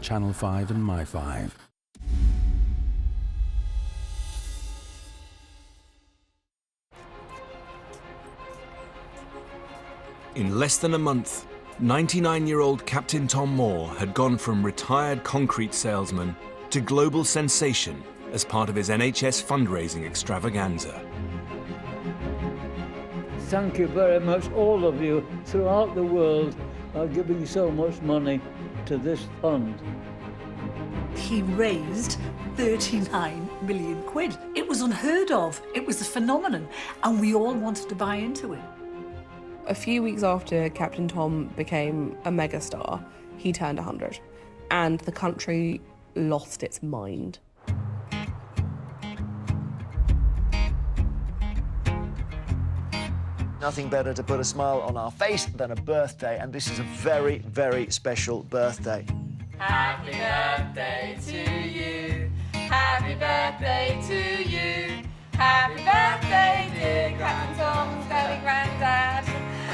Channel 5 and My5. In less than a month, 99-year-old Captain Tom Moore had gone from retired concrete salesman to global sensation as part of his NHS fundraising extravaganza. Thank you very much, all of you throughout the world are giving so much money to this fund. He raised 39 million quid. It was unheard of. It was a phenomenon, and we all wanted to buy into it. A few weeks after Captain Tom became a megastar, he turned 100, and the country lost its mind. Nothing better to put a smile on our face than a birthday, and this is a very, very special birthday. Happy birthday to you. Happy birthday to you. Happy birthday, dear Captain Tom's daddy granddad.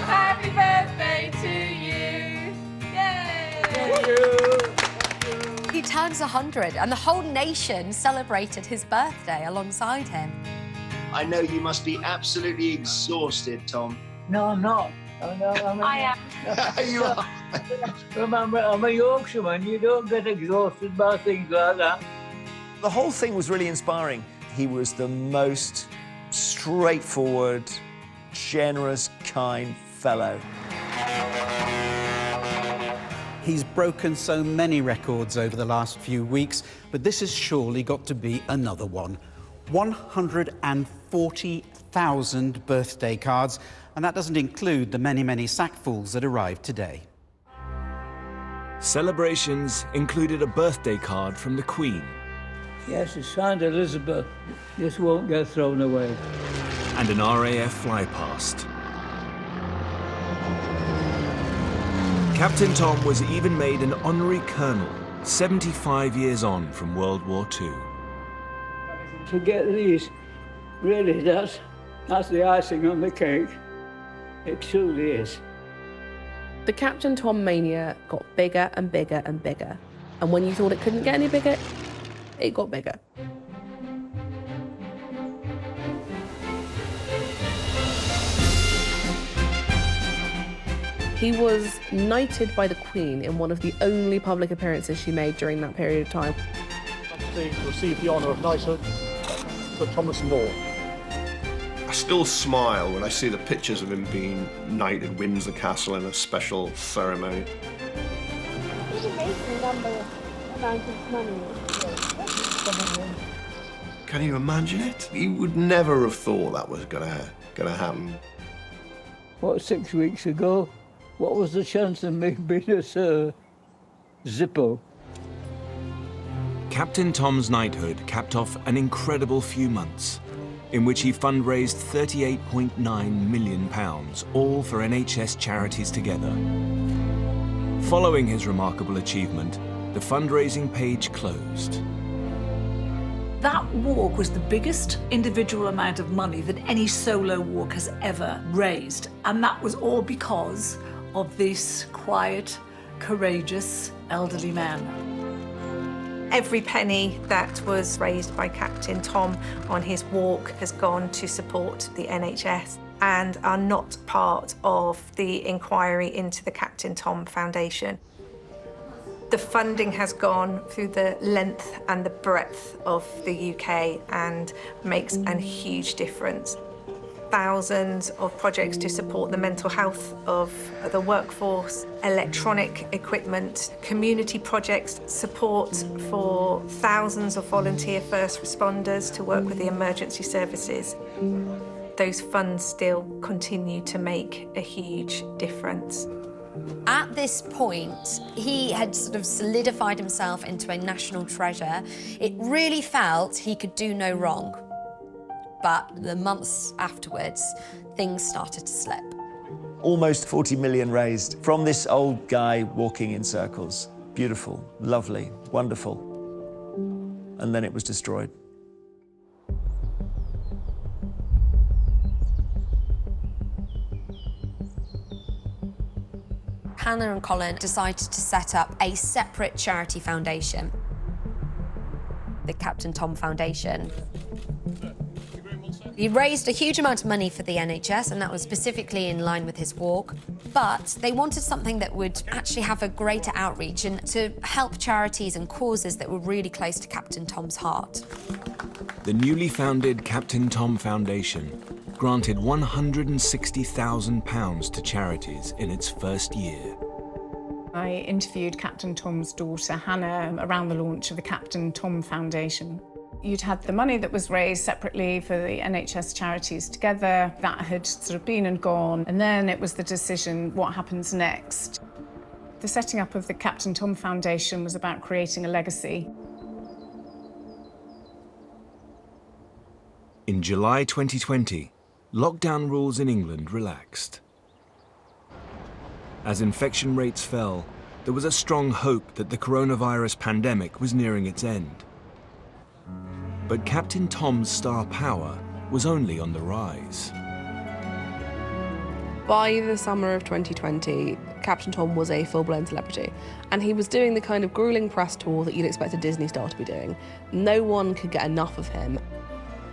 Happy birthday to you. Yay! Thank you. He turns 100 and the whole nation celebrated his birthday alongside him. I know you must be absolutely exhausted, Tom. No, I'm not. I am. You are. Remember, I'm a Yorkshireman. You don't get exhausted by things like that. The whole thing was really inspiring. He was the most straightforward, generous, kind fellow. He's broken so many records over the last few weeks, but this has surely got to be another one. 140,000 birthday cards, and that doesn't include the many, many sackfuls that arrived today. Celebrations included a birthday card from the Queen Yes, it's signed Elizabeth. This won't get thrown away. and an RAF flypast. Captain Tom was even made an honorary colonel, 75 years on from World War II. To get these, really, that's the icing on the cake. It truly is. The Captain Tom mania got bigger and bigger and bigger. And when you thought it couldn't get any bigger, it got bigger. He was knighted by the Queen in one of the only public appearances she made during that period of time. To receive the honour of knighthood for Thomas Moore. I still smile when I see the pictures of him being knighted at Windsor Castle in a special ceremony. It's an amazing number amount of money. Can you imagine it? You would never have thought that was gonna happen. What, 6 weeks ago? What was the chance of me being a Sir Zippo? Captain Tom's knighthood capped off an incredible few months in which he fundraised £38.9 million, all for NHS charities together. Following his remarkable achievement, the fundraising page closed. That walk was the biggest individual amount of money that any solo walk has ever raised. And that was all because of this quiet, courageous, elderly man. Every penny that was raised by Captain Tom on his walk has gone to support the NHS and are not part of the inquiry into the Captain Tom Foundation. The funding has gone through the length and the breadth of the UK and makes a huge difference. Thousands of projects to support the mental health of the workforce, electronic equipment, community projects, support for thousands of volunteer first responders to work with the emergency services. Those funds still continue to make a huge difference. At this point, he had sort of solidified himself into a national treasure. It really felt he could do no wrong. But the months afterwards, things started to slip. Almost 40 million raised from this old guy walking in circles. Beautiful, lovely, wonderful. And then it was destroyed. Hannah and Colin decided to set up a separate charity foundation, the Captain Tom Foundation. He raised a huge amount of money for the NHS, and that was specifically in line with his walk. But they wanted something that would actually have a greater outreach and to help charities and causes that were really close to Captain Tom's heart. The newly founded Captain Tom Foundation granted £160,000 to charities in its first year. I interviewed Captain Tom's daughter, Hannah, around the launch of the Captain Tom Foundation. You'd had the money that was raised separately for the NHS charities together. That had sort of been and gone. And then it was the decision, what happens next? The setting up of the Captain Tom Foundation was about creating a legacy. In July 2020, lockdown rules in England relaxed. As infection rates fell, there was a strong hope that the coronavirus pandemic was nearing its end. But Captain Tom's star power was only on the rise. By the summer of 2020, Captain Tom was a full-blown celebrity, and he was doing the kind of grueling press tour that you'd expect a Disney star to be doing. No one could get enough of him.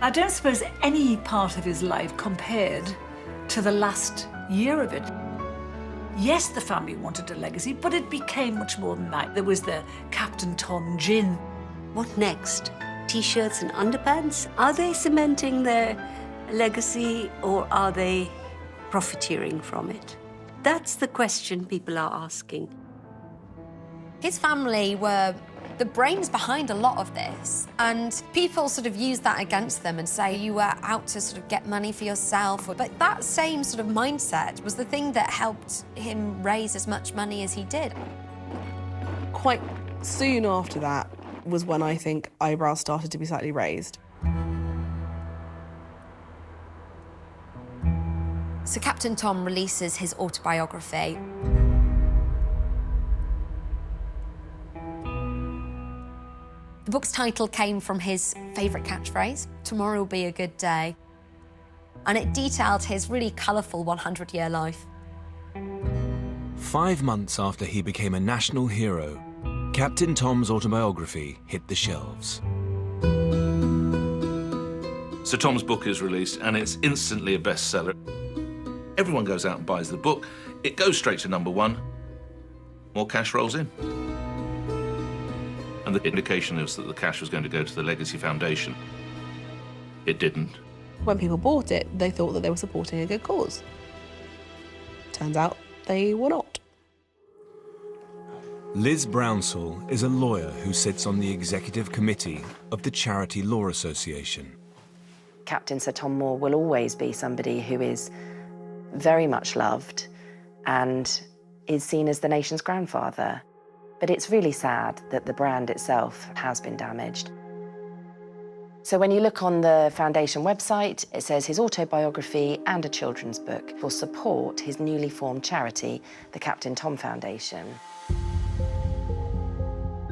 I don't suppose any part of his life compared to the last year of it. Yes, the family wanted a legacy, but it became much more than that. There was the Captain Tom gin. What next? T-shirts and underpants? Are they cementing their legacy, or are they profiteering from it? That's the question people are asking. His family were the brains behind a lot of this, and people sort of use that against them and say you were out to sort of get money for yourself. But that same sort of mindset was the thing that helped him raise as much money as he did. Quite soon after that was when I think eyebrows started to be slightly raised. So Captain Tom releases his autobiography. The book's title came from his favourite catchphrase, "Tomorrow will be a good day." And it detailed his really colourful 100-year life. 5 months after he became a national hero, Captain Tom's autobiography hit the shelves. So Tom's book is released and it's instantly a bestseller. Everyone goes out and buys the book. It goes straight to #1. More cash rolls in. And the indication is that the cash was going to go to the Legacy Foundation. It didn't. When people bought it, they thought that they were supporting a good cause. Turns out they were not. Liz Brownsall is a lawyer who sits on the executive committee of the Charity Law Association. Captain Sir Tom Moore will always be somebody who is very much loved and is seen as the nation's grandfather. But it's really sad that the brand itself has been damaged. So when you look on the foundation website, it says his autobiography and a children's book will support his newly formed charity, the Captain Tom Foundation.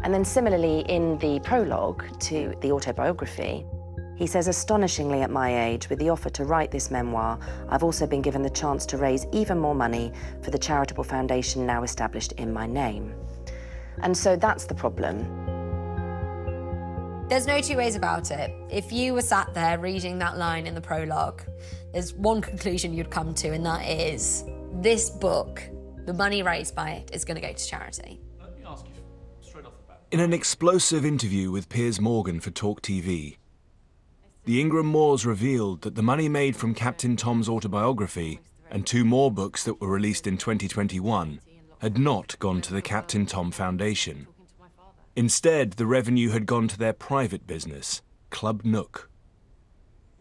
And then similarly, in the prologue to the autobiography, he says, astonishingly at my age, with the offer to write this memoir, I've also been given the chance to raise even more money for the charitable foundation now established in my name. And so that's the problem. There's no two ways about it. If you were sat there reading that line in the prologue, there's one conclusion you'd come to, and that is this book, the money raised by it, is going to go to charity. Let me ask you straight off the bat. In an explosive interview with Piers Morgan for Talk TV, the Ingram Moores revealed that the money made from Captain Tom's autobiography and 2 more books that were released in 2021 had not gone to the Captain Tom Foundation. Instead, the revenue had gone to their private business, Club Nook.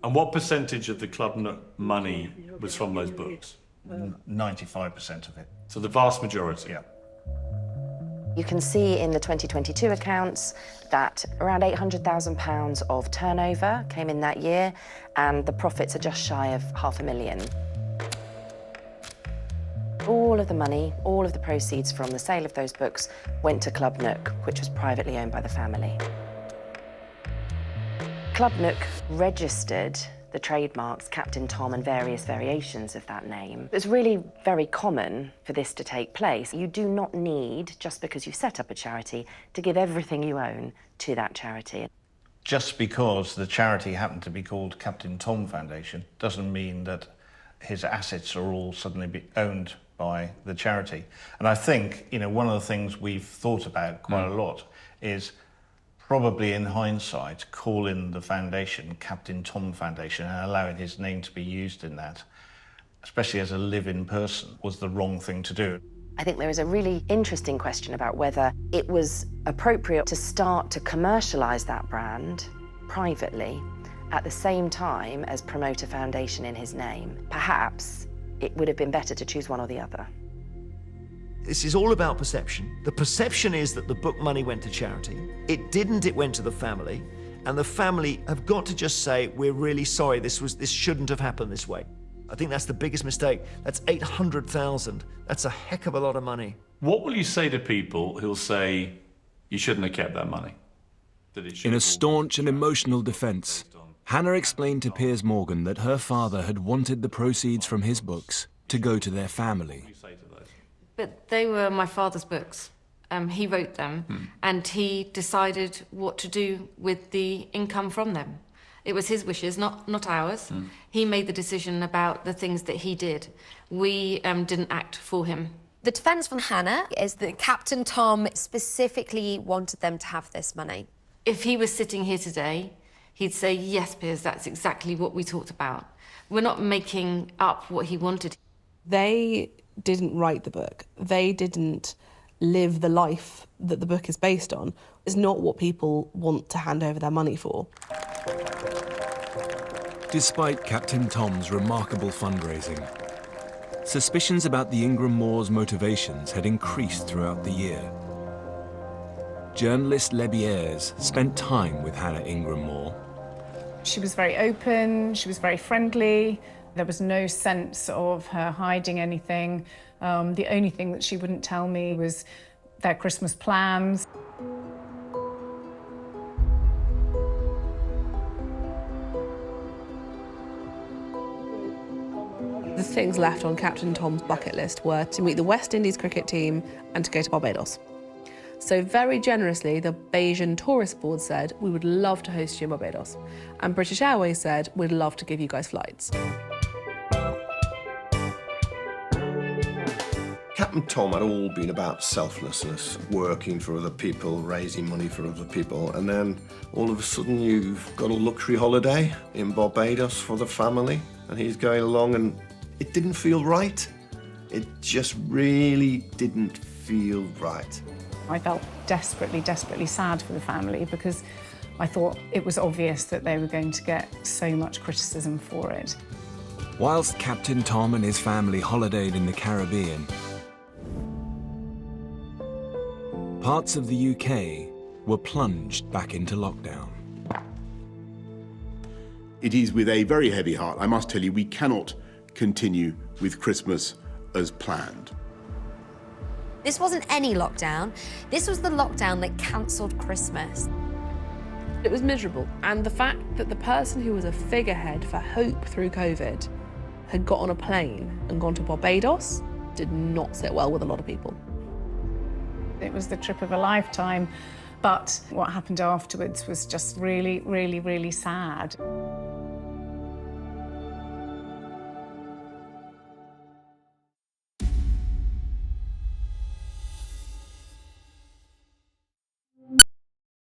And what percentage of the Club Nook money was from those books? 95% of it. So the vast majority? Yeah. You can see in the 2022 accounts that around £800,000 of turnover came in that year, and the profits are just shy of £500,000. All of the money, all of the proceeds from the sale of those books went to Club Nook, which was privately owned by the family. Club Nook registered the trademarks Captain Tom and various variations of that name. It's really very common for this to take place. You do not need, just because you set up a charity, to give everything you own to that charity. Just because the charity happened to be called Captain Tom Foundation doesn't mean that his assets are all suddenly owned by the charity. And I think, you know, one of the things we've thought about quite a lot is probably in hindsight calling the foundation Captain Tom Foundation and allowing his name to be used in that, especially as a live-in person, was the wrong thing to do. I think there is a really interesting question about whether it was appropriate to start to commercialise that brand privately at the same time as promote a foundation in his name. Perhaps it would have been better to choose one or the other. This is all about perception. The perception is that the book money went to charity. It didn't, it went to the family. And the family have got to just say, we're really sorry, this shouldn't have happened this way. I think that's the biggest mistake. That's 800,000. That's a heck of a lot of money. What will you say to people who'll say you shouldn't have kept that money? In a staunch and emotional defence, Hannah explained to Piers Morgan that her father had wanted the proceeds from his books to go to their family. But they were my father's books. He wrote them, and he decided what to do with the income from them. It was his wishes, not ours. He made the decision about the things that he did. We didn't act for him. The defence from Hannah is that Captain Tom specifically wanted them to have this money. If he was sitting here today, he'd say, yes, Piers, that's exactly what we talked about. We're not making up what he wanted. They didn't write the book. They didn't live the life that the book is based on. It's not what people want to hand over their money for. Despite Captain Tom's remarkable fundraising, suspicions about the Ingram Moore's motivations had increased throughout the year. Journalist Lebierre spent time with Hannah Ingram Moore. She was very open, she was very friendly. There was no sense of her hiding anything. The only thing that she wouldn't tell me was their Christmas plans. The things left on Captain Tom's bucket list were to meet the West Indies cricket team and to go to Barbados. So very generously, the Bayesian Tourist Board said, we would love to host you in Barbados. And British Airways said, we'd love to give you guys flights. Captain Tom had all been about selflessness, working for other people, raising money for other people, and then all of a sudden you've got a luxury holiday in Barbados for the family, and he's going along and it didn't feel right. It just really didn't feel right. I felt desperately, desperately sad for the family because I thought it was obvious that they were going to get so much criticism for it. Whilst Captain Tom and his family holidayed in the Caribbean, parts of the UK were plunged back into lockdown. It is with a very heavy heart, I must tell you, we cannot continue with Christmas as planned. This wasn't any lockdown. This was the lockdown that cancelled Christmas. It was miserable, and the fact that the person who was a figurehead for hope through COVID had got on a plane and gone to Barbados did not sit well with a lot of people. It was the trip of a lifetime, but what happened afterwards was just really, really, really sad.